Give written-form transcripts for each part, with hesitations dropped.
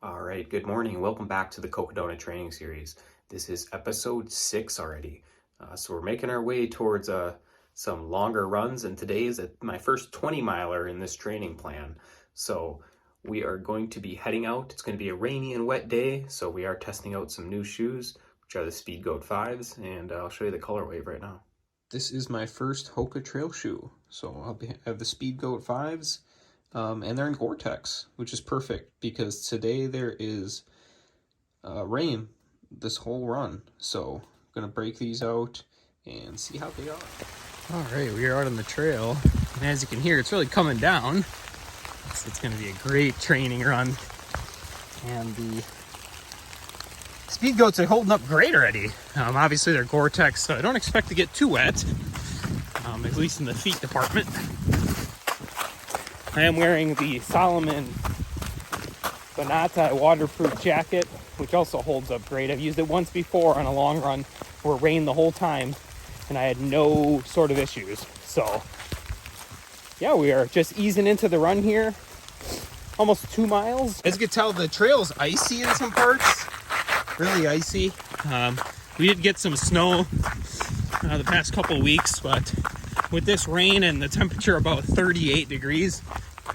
All right, good morning. Welcome back to the Cocodona training series. This is episode 6 already. So we're making our way towards some longer runs, and today is my first 20 miler in this training plan. So we are going to be heading out. It's going to be a rainy and wet day, so we are testing out some new shoes, which are the Speedgoat 5s, and I'll show you the colorway right now. This is my first HOKA trail shoe. So I have the Speedgoat 5s. And they're in Gore-Tex, which is perfect because today there is rain this whole run. So I'm going to break these out and see how they are. All right, we are out on the trail. And as you can hear, it's really coming down. So it's going to be a great training run. And the Speedgoats are holding up great already. Obviously, they're Gore-Tex, so I don't expect to get too wet, at least in the feet department. I am wearing the Salomon Bonata waterproof jacket, which also holds up great. I've used it once before on a long run where it rained the whole time and I had no sort of issues. So yeah, we are just easing into the run here. Almost 2 miles. As you can tell, the trail is icy in some parts, really icy. We did get some snow the past couple weeks, but with this rain and the temperature about 38 degrees,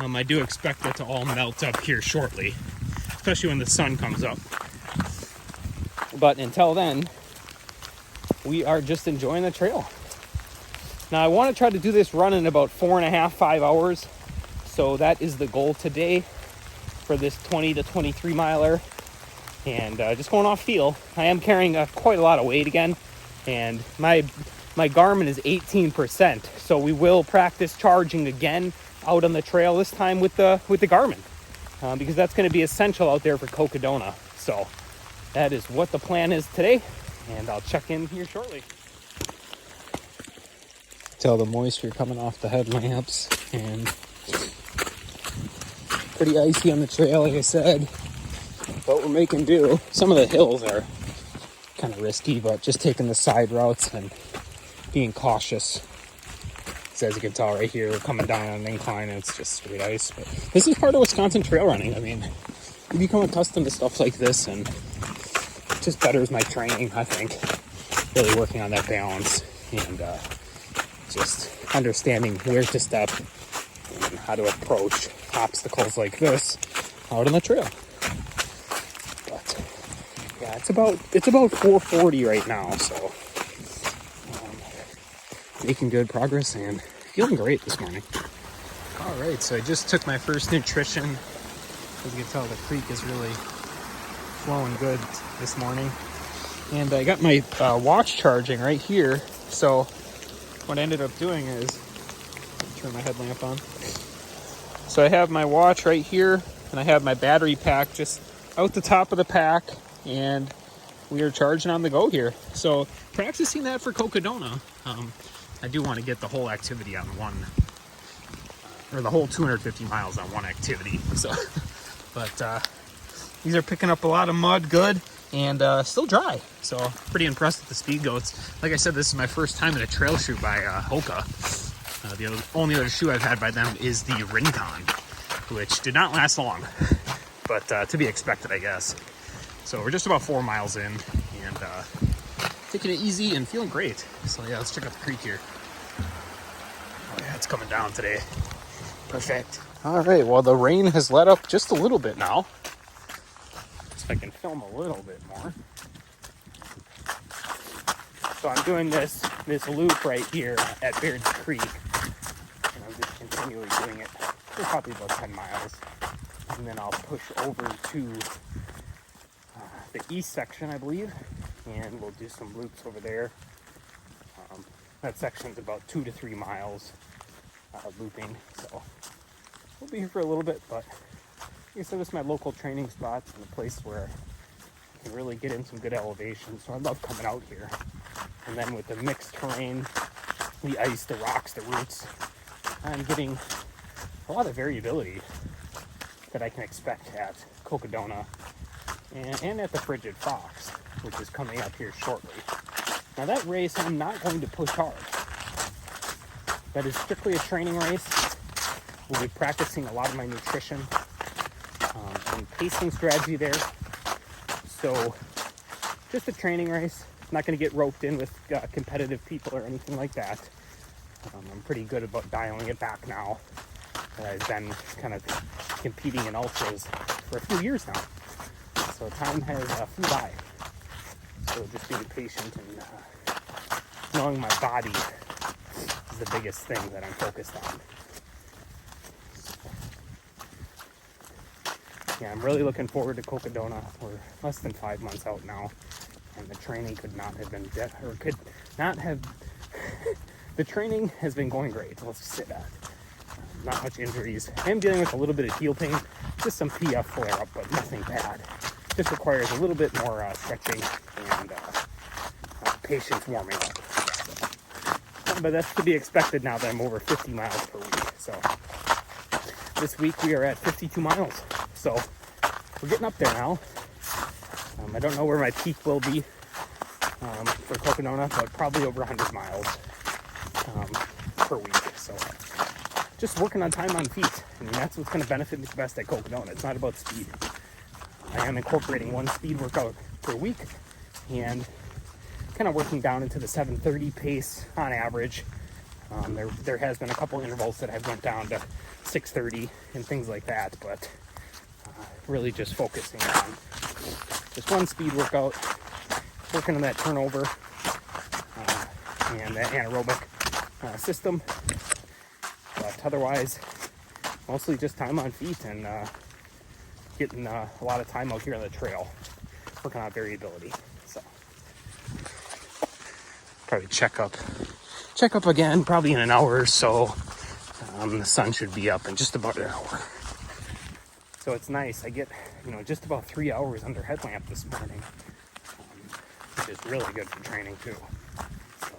I do expect it to all melt up here shortly, especially when the sun comes up. But until then, we are just enjoying the trail. Now, I want to try to do this run in about 4.5, 5 hours. So that is the goal today for this 20 to 23 miler. And just going off feel, I am carrying quite a lot of weight again. And my Garmin is 18%. So we will practice charging again out on the trail this time with the Garmin, because that's going to be essential out there for Cocodona. So that is what the plan is today, and I'll check in here shortly. Tell the moisture coming off the headlamps, and pretty icy on the trail, like I said, but we're making do. Some of the hills are kind of risky, but just taking the side routes and being cautious. So as you can tell right here, we're coming down on an incline and it's just straight ice. But this is part of Wisconsin trail running. I mean, you become accustomed to stuff like this and it just betters my training, I think. Really working on that balance and just understanding where to step and how to approach obstacles like this out on the trail. But yeah, it's about 4:40 right now, so making good progress and feeling great this morning. All right, so I just took my first nutrition. As you can tell, the creek is really flowing good this morning. And I got my watch charging right here. So what I ended up doing is, turn my headlamp on. So I have my watch right here and I have my battery pack just out the top of the pack, and we are charging on the go here. So practicing that for Cocodona. I do want to get the whole activity on one, or the whole 250 miles on one activity. So, but these are picking up a lot of mud, good, and still dry. So pretty impressed with the Speedgoats. Like I said, this is my first time in a trail shoe by HOKA. The only other shoe I've had by them is the Rincon, which did not last long, but to be expected, I guess. So we're just about 4 miles in, and taking it easy and feeling great. So yeah, let's check out the creek here. Oh yeah, it's coming down today. Perfect. All right, well, the rain has let up just a little bit now. So I can film a little bit more. So I'm doing this loop right here at Baird's Creek. And I'm just continually doing it for probably about 10 miles. And then I'll push over to the east section, I believe, and we'll do some loops over there. That section's about 2 to 3 miles looping, so we'll be here for a little bit. But like I said, this is my local training spot and a place where I can really get in some good elevation, so I love coming out here. And then with the mixed terrain, the ice, the rocks, the roots, I'm getting a lot of variability that I can expect at Cocodona and at the Frigid Fox, which is coming up here shortly. Now that race, I'm not going to push hard. That is strictly a training race. We'll be practicing a lot of my nutrition some pacing strategy there. So just a training race. Not going to get roped in with competitive people or anything like that. I'm pretty good about dialing it back now. I've been kind of competing in ultras for a few years now. So time has flew by. So just being patient and knowing my body is the biggest thing that I'm focused on. Yeah, I'm really looking forward to Cocodona. We're less than 5 months out now, and the training could not have been the training has been going great. Let's just say that. Not much injuries. I am dealing with a little bit of heel pain, just some PF flare-up, but nothing bad. Just requires a little bit more stretching and patience warming up. But that's to be expected now that I'm over 50 miles per week. So this week we are at 52 miles. So we're getting up there now. I don't know where my peak will be for Cocodona, but probably over 100 miles per week. So just working on time on feet. I mean, that's what's going to benefit me the best at Cocodona. It's not about speed. I am incorporating one speed workout per week and kind of working down into the 7:30 pace on average. There has been a couple intervals that I've went down to 6:30 and things like that, but really just focusing on just one speed workout, working on that turnover and that anaerobic system. But otherwise, mostly just time on feet and getting a lot of time out here on the trail, working on variability. So probably check up again probably in an hour or so. The sun should be up in just about an hour. So it's nice. I get, just about 3 hours under headlamp this morning, which is really good for training too. So.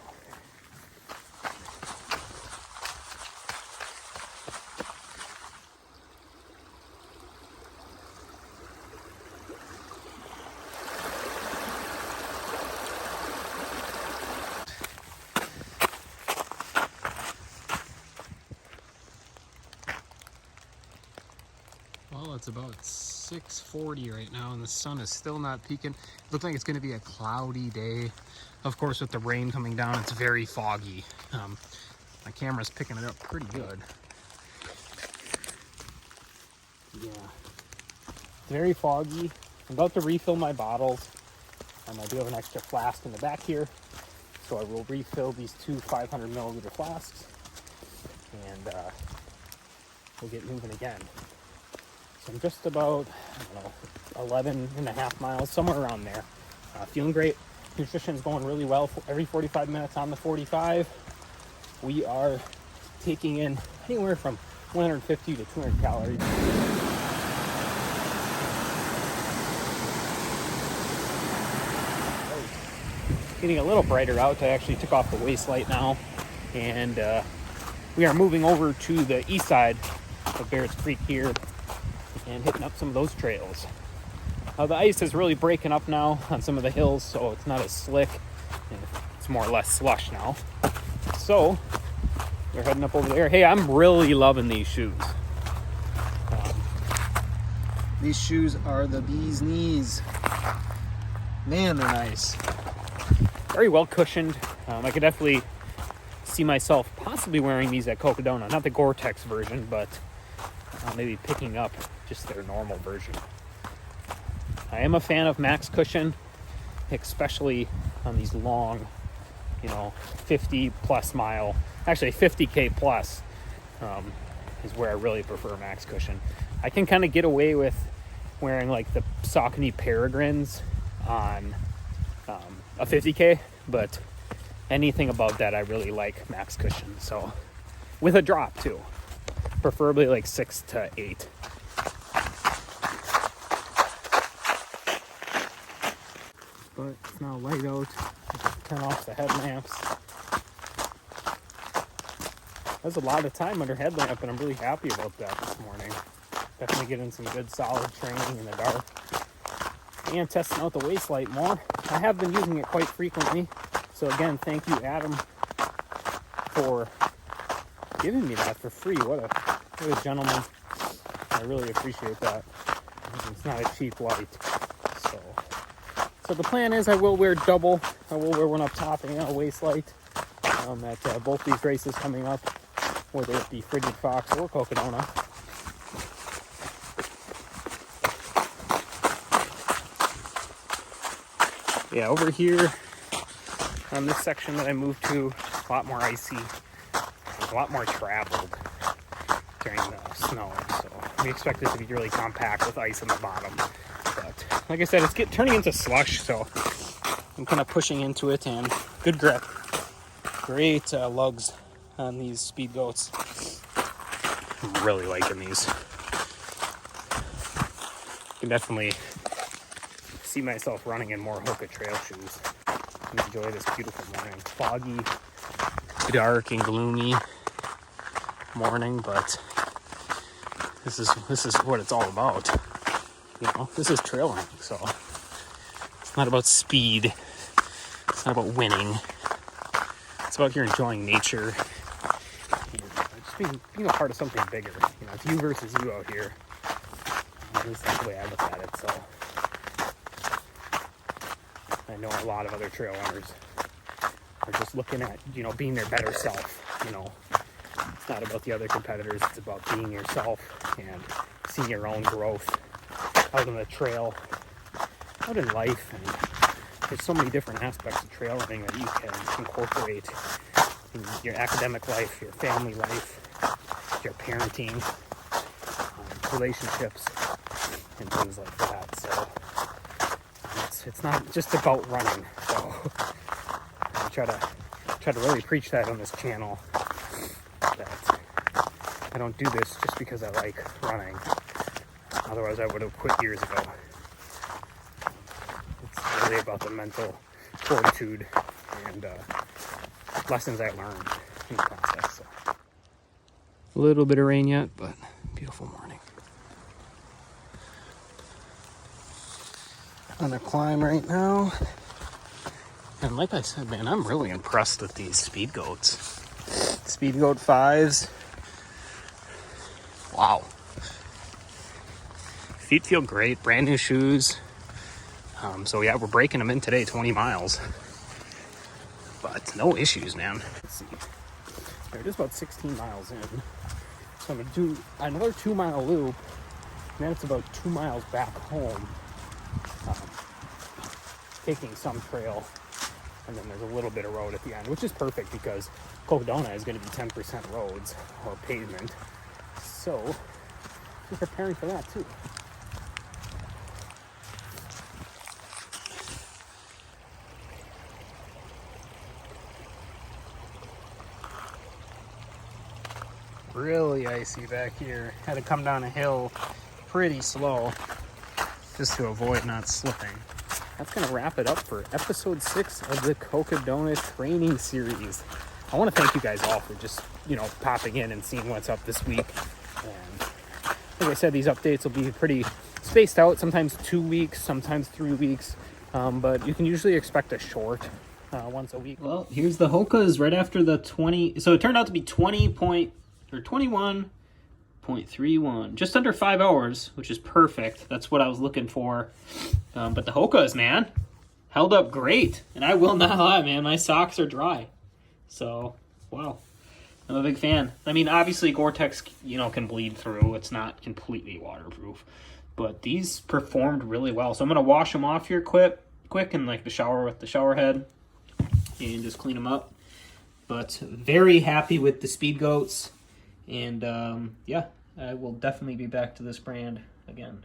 Well, it's about 6:40 right now and the sun is still not peaking. It looks like it's going to be a cloudy day. Of course, with the rain coming down, it's very foggy. My camera's picking it up pretty good. Yeah, it's very foggy. I'm about to refill my bottles. I do have an extra flask in the back here, so I will refill these two 500 milliliter flasks and we'll get moving again. So I'm just about, 11 and a half miles, somewhere around there. Feeling great. Nutrition's going really well. Every 45 minutes on the 45, we are taking in anywhere from 150 to 200 calories. Getting a little brighter out. I actually took off the waist light now, and we are moving over to the east side of Barrett's Creek here and hitting up some of those trails. The ice is really breaking up now on some of the hills, so it's not as slick, and it's more or less slush now. So we're heading up over there. Hey, I'm really loving these shoes. These shoes are the bee's knees. Man, they're nice. Very well cushioned. I could definitely see myself possibly wearing these at Cocodona. Not the Gore-Tex version, but maybe picking up just their normal version. I am a fan of max cushion, especially on these long, 50 plus mile, actually 50K plus is where I really prefer max cushion. I can kind of get away with wearing like the Saucony Peregrines on a 50K, but anything above that I really like max cushion. So with a drop too, preferably like 6 to 8. But it's now light out. Turn off the headlamps. That's a lot of time under headlamp, and I'm really happy about that this morning. Definitely getting some good solid training in the dark. And testing out the waist light more. I have been using it quite frequently. So again, thank you, Adam, for giving me that for free. What a gentleman. I really appreciate that. It's not a cheap light. So the plan is I will wear double. I will wear one up top and a waist light at both these races coming up, whether it be Frigid Fox or Cocodona. Yeah, over here on this section that I moved to, a lot more icy, a lot more traveled during the snow. So we expect it to be really compact with ice on the bottom. But like I said, it's turning into slush, so I'm kind of pushing into it, and good grip. Great lugs on these Speedgoats. I'm really liking these. I can definitely see myself running in more HOKA trail shoes. Enjoy this beautiful morning. Foggy, dark, and gloomy morning, but this is what it's all about. You know, this is trail running, so it's not about speed. It's not about winning. It's about you're enjoying nature and just being a part of something bigger. You know, it's you versus you out here. At least that's the way I look at it. So I know a lot of other trail runners are just looking at, you know, being their better self. You know, it's not about the other competitors. It's about being yourself and seeing your own growth out on the trail, out in life. And there's so many different aspects of trail running that you can incorporate in your academic life, your family life, your parenting, relationships, and things like that. So it's not just about running. So I try to really preach that on this channel, that I don't do this just because I like running. Otherwise I would have quit years ago. It's really about the mental fortitude and lessons I learned in the process. So. A little bit of rain yet, but beautiful morning. On a climb right now. And like I said, man, I'm really impressed with these Speedgoats. Speedgoat 5s. Wow. Feet feel great, brand new shoes. So yeah, we're breaking them in today, 20 miles. But no issues, man. Let's see. They're just about 16 miles in. So I'm gonna do another 2-mile loop, and then it's about 2 miles back home. Taking some trail, and then there's a little bit of road at the end, which is perfect because Cocodona is going to be 10% roads or pavement. So we're preparing for that too. Really icy back here. Had to come down a hill pretty slow just to avoid not slipping. That's going to wrap it up for episode 6 of the Cocodona training series. I want to thank you guys all for just, you know, popping in and seeing what's up this week. And like I said, these updates will be pretty spaced out, sometimes 2 weeks, sometimes 3 weeks. But you can usually expect a short once a week. Well, here's the HOKAs right after the 20. So it turned out to be 21.31, just under 5 hours, which is perfect. That's what I was looking for. But the HOKAs, man, held up great. And I will not lie, man, my socks are dry. So, wow, I'm a big fan. I mean, obviously Gore-Tex, you know, can bleed through. It's not completely waterproof. But these performed really well. So I'm going to wash them off here quick in like the shower with the shower head and just clean them up. But very happy with the Speedgoats. And yeah, I will definitely be back to this brand again.